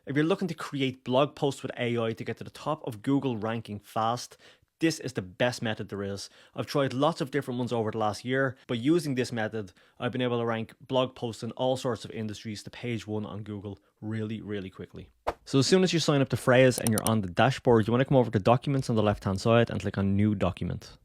If you're looking to create blog posts with AI to get to the top of Google ranking fast, this is the best method there is. I've tried lots of different ones over the last year, but using this method, I've been able to rank blog posts in all sorts of industries to page 1 on Google really quickly. So as soon as you sign up to Frase and you're on the dashboard, you want to come over to Documents on the left-hand side and click on New Document.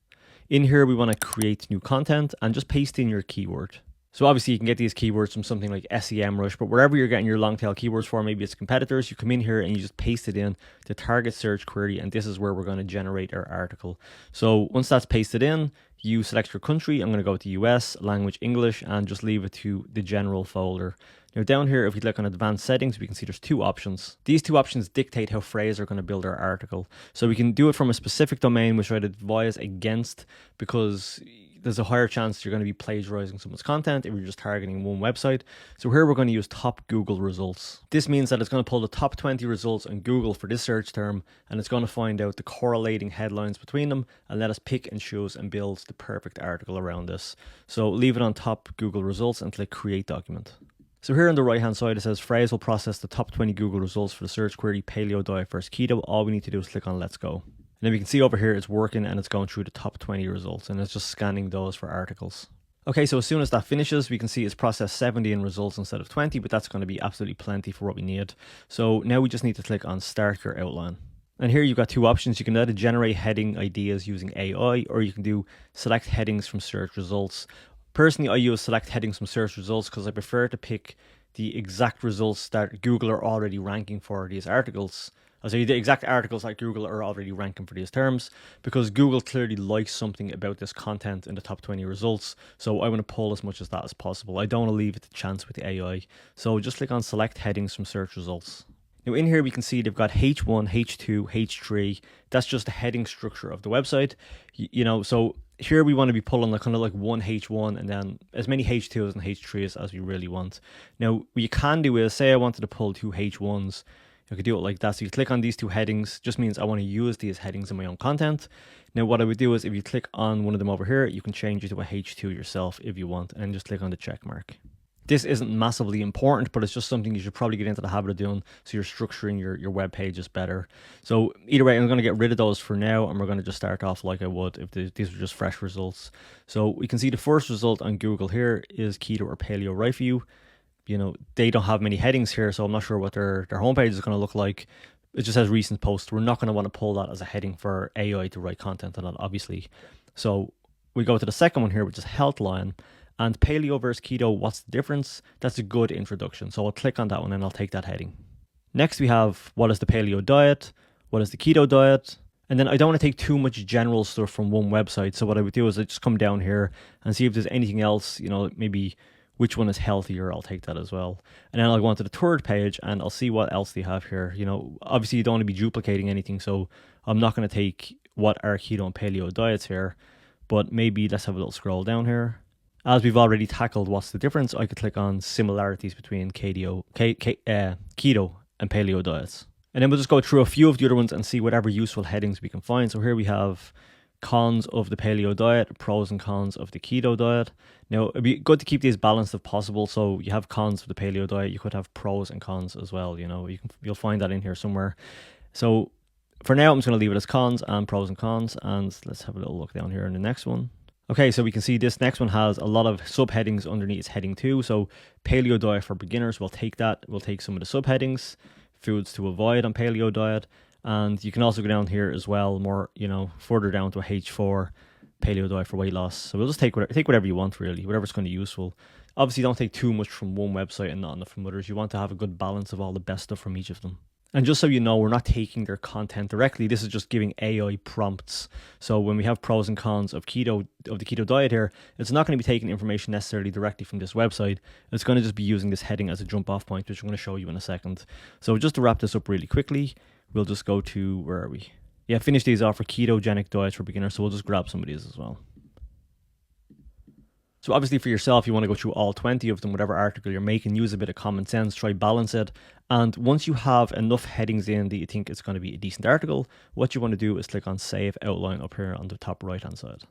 In here, we want to create new content and just paste in your keyword. So obviously you can get these keywords from something like SEMrush, but wherever you're getting your long tail keywords for, maybe it's competitors, you come in here and you just paste it in the target search query, and this is where we're going to generate our article. So once that's pasted in, you select your country. I'm going to go to US, language English, and just leave it to the general folder. Now down here, if we click on advanced settings, we can see there's two options. These two options dictate how Frase are going to build our article. So we can do it from a specific domain, which I'd advise against, because there's a higher chance you're going to be plagiarizing someone's content if you're just targeting one website. So here we're going to use top Google results. This means that it's going to pull the top 20 results on Google for this search term, and it's going to find out the correlating headlines between them and let us pick and choose and build the perfect article around this. So leave it on top Google results and click create document. So here on the right hand side, it says Frase will process the top 20 Google results for the search query paleo diet versus keto. All we need to do is click on let's go. And then we can see over here it's working and it's going through the top 20 results, and it's just scanning those for articles. Okay, so as soon as that finishes, we can see it's processed 70 in results instead of 20, but that's going to be absolutely plenty for what we need. So now we just need to click on start your outline. And here you've got two options. You can either generate heading ideas using AI, or you can do select headings from search results. Personally, I use select headings from search results because I prefer to pick the exact results that Google are already ranking for these articles. So the exact articles that Google are already ranking for these terms, because Google clearly likes something about this content in the top 20 results. So I want to pull as much as that as possible. I don't want to leave it to chance with the AI. So just click on select headings from search results. Now in here we can see they've got H1, H2, H3. That's just the heading structure of the website. So here we want to be pulling kind of like one H1 and then as many H2s and H3s as we really want. Now what you can do is, say I wanted to pull two H1s, I could do it like that. So you click on these two headings, just means I want to use these headings in my own content. Now what I would do is if you click on one of them over here, you can change it to a H2 yourself if you want, and just click on the check mark. This isn't massively important, but it's just something you should probably get into the habit of doing so you're structuring your web pages better. So either way, I'm going to get rid of those for now, and we're going to just start off like I would if these were just fresh results. So we can see the first result on Google here is keto or paleo right for you. They don't have many headings here, so I'm not sure what their homepage is going to look like. It just says recent post. We're not going to want to pull that as a heading for AI to write content on that, obviously. So we go to the second one here, which is health line. And paleo versus keto, what's the difference? That's a good introduction. So I'll click on that one and I'll take that heading. Next we have, what is the paleo diet? What is the keto diet? And then I don't want to take too much general stuff from one website. So what I would do is I just come down here and see if there's anything else, maybe which one is healthier. I'll take that as well. And then I'll go on to the third page and I'll see what else they have here. Obviously you don't want to be duplicating anything. So I'm not going to take what are keto and paleo diets here, but maybe let's have a little scroll down here. As we've already tackled what's the difference, I could click on similarities between keto and paleo diets. And then we'll just go through a few of the other ones and see whatever useful headings we can find. So here we have cons of the paleo diet, pros and cons of the keto diet. Now, it'd be good to keep these balanced if possible. So you have cons of the paleo diet, you could have pros and cons as well. You'll find that in here somewhere. So for now, I'm just going to leave it as cons and pros and cons. And let's have a little look down here in the next one. Okay, so we can see this next one has a lot of subheadings underneath heading 2. So paleo diet for beginners, we'll take that. We'll take some of the subheadings, foods to avoid on paleo diet. And you can also go down here as well, more, further down to a H4, paleo diet for weight loss. So we'll just take whatever you want, really, whatever's kind of useful. Obviously, don't take too much from one website and not enough from others. You want to have a good balance of all the best stuff from each of them. And just so you know, we're not taking their content directly. This is just giving AI prompts. So when we have pros and cons of the keto diet here, it's not going to be taking information necessarily directly from this website. It's going to just be using this heading as a jump off point, which I'm going to show you in a second. So just to wrap this up really quickly, we'll just go to, where are we? Yeah, finish these off for ketogenic diets for beginners. So we'll just grab some of these as well. So obviously for yourself, you want to go through all 20 of them, whatever article you're making, use a bit of common sense, try balance it. And once you have enough headings in that you think it's going to be a decent article, what you want to do is click on Save Outline up here on the top right hand side.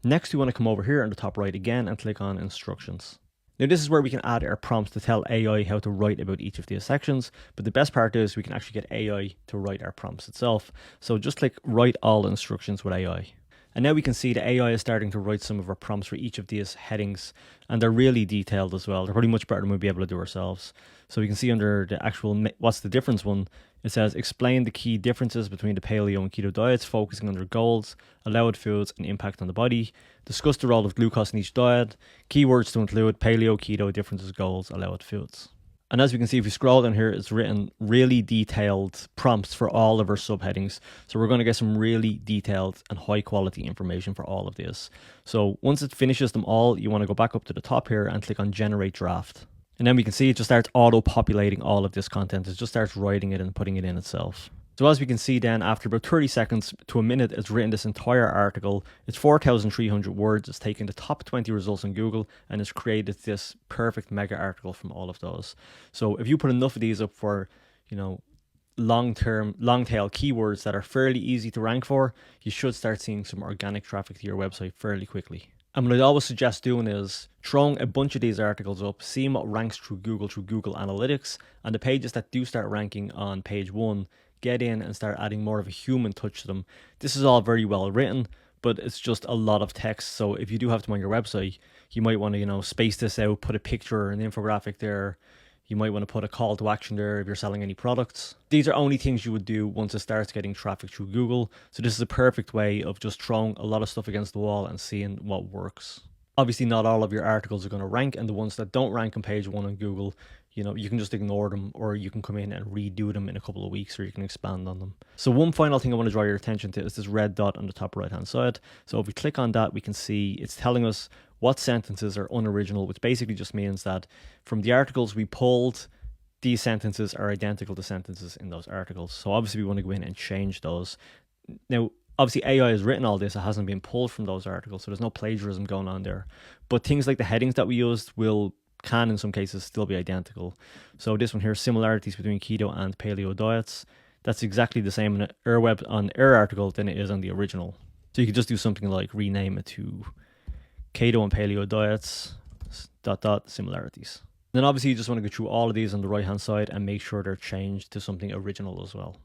Next, you want to come over here on the top right again and click on Instructions. Now this is where we can add our prompts to tell AI how to write about each of these sections, but the best part is we can actually get AI to write our prompts itself. So just click write all instructions with AI. And now we can see the AI is starting to write some of our prompts for each of these headings, and they're really detailed as well. They're probably much better than we'll be able to do ourselves. So we can see under the actual what's the difference one, it says explain the key differences between the paleo and keto diets, focusing on their goals, allowed foods and impact on the body, discuss the role of glucose in each diet, keywords to include paleo, keto, differences, goals, allowed foods. And as we can see, if you scroll down here, it's written really detailed prompts for all of our subheadings. So we're going to get some really detailed and high quality information for all of this. So once it finishes them all, you want to go back up to the top here and click on generate draft. And then we can see it just starts auto-populating all of this content. It just starts writing it and putting it in itself. So as we can see then, after about 30 seconds to a minute, it's written this entire article. It's 4,300 words. It's taken the top 20 results on Google and it's created this perfect mega article from all of those. So if you put enough of these up for, long tail keywords that are fairly easy to rank for, you should start seeing some organic traffic to your website fairly quickly. And what I'd always suggest doing is throwing a bunch of these articles up, seeing what ranks through Google Analytics, and the pages that do start ranking on page 1, get in and start adding more of a human touch to them. This is all very well written, but it's just a lot of text. So if you do have them on your website, you might want to, space this out, put a picture, an infographic there. You might want to put a call to action there if you're selling any products. These are only things you would do once it starts getting traffic through Google. So this is a perfect way of just throwing a lot of stuff against the wall and seeing what works. Obviously, not all of your articles are going to rank, and the ones that don't rank on page 1 on Google, you can just ignore them, or you can come in and redo them in a couple of weeks, or you can expand on them. So one final thing I want to draw your attention to is this red dot on the top right hand side. So if we click on that, we can see it's telling us what sentences are unoriginal, which basically just means that from the articles we pulled, these sentences are identical to sentences in those articles. So obviously we want to go in and change those. Now, obviously AI has written all this, it hasn't been pulled from those articles, so there's no plagiarism going on there. But things like the headings that we used can in some cases still be identical. So this one here, similarities between keto and paleo diets, that's exactly the same on our article than it is on the original. So you could just do something like rename it to keto and paleo diets, ... similarities. Then obviously you just want to go through all of these on the right hand side and make sure they're changed to something original as well.